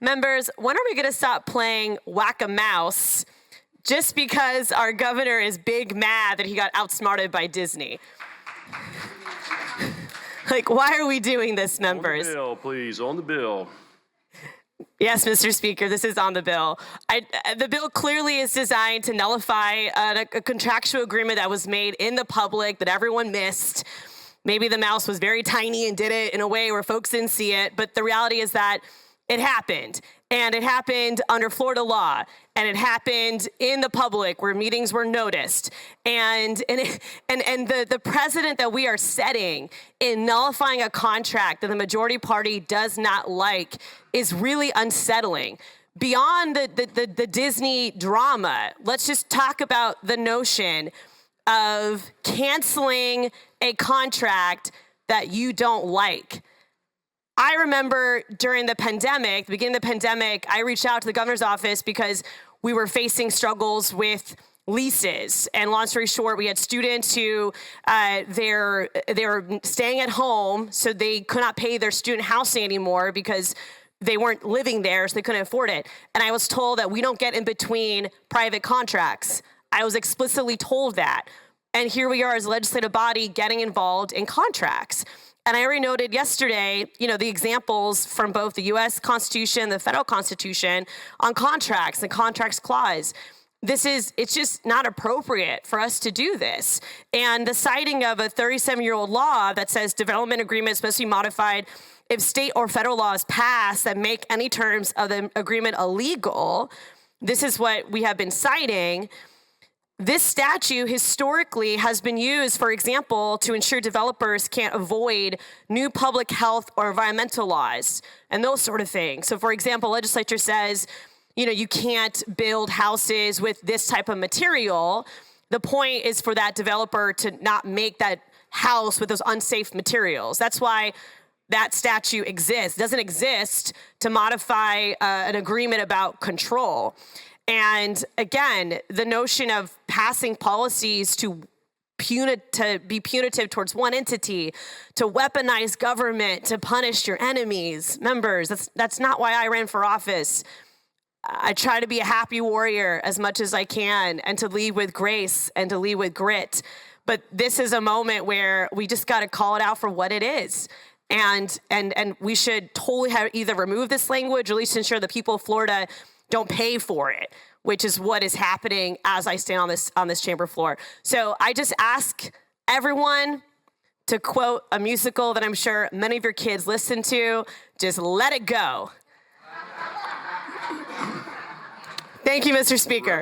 Members, when are we going to stop playing whack-a-mouse just because our governor is big mad that he got outsmarted by Disney? Like, why are we doing this, members? On the bill, please, on the bill. Yes, Mr. Speaker, this is on the bill. The bill clearly is designed to nullify a contractual agreement that was made in the public that everyone missed. Maybe the mouse was very tiny and did it in a way where folks didn't see it, but the reality is that it happened. And it happened under Florida law, and it happened in the public where meetings were noticed. And the precedent that we are setting in nullifying a contract that the majority party does not like is really unsettling. Beyond the Disney drama, let's just talk about the notion of canceling a contract that you don't like. I remember during the pandemic, the beginning of the pandemic, I reached out to the governor's office because we were facing struggles with leases. And long story short, we had students who they were staying at home, so they could not pay their student housing anymore because they weren't living there, so they couldn't afford it. And I was told that we don't get in between private contracts. I was explicitly told that. And here we are as a legislative body getting involved in contracts. And I already noted yesterday, the examples from both the U.S. Constitution and the federal Constitution on contracts, the contracts clause. It's just not appropriate for us to do this. And the citing of a 37-year-old law that says development agreements must be modified if state or federal laws pass that make any terms of the agreement illegal. This is what we have been citing. This statute historically has been used, for example, to ensure developers can't avoid new public health or environmental laws and those sort of things. So, for example, legislature says, you can't build houses with this type of material. The point is for that developer to not make that house with those unsafe materials. That's why that statute exists. It doesn't exist to modify an agreement about control. And again, the notion of passing policies to be punitive towards one entity, to weaponize government, to punish your enemies, members, that's not why I ran for office. I try to be a happy warrior as much as I can and to lead with grace and to lead with grit. But this is a moment where we just got to call it out for what it is. And we should totally have either remove this language or at least ensure the people of Florida don't pay for it, which is what is happening as I stand on this chamber floor. So I just ask everyone to quote a musical that I'm sure many of your kids listen to, just let it go. Thank you, Mr. Speaker.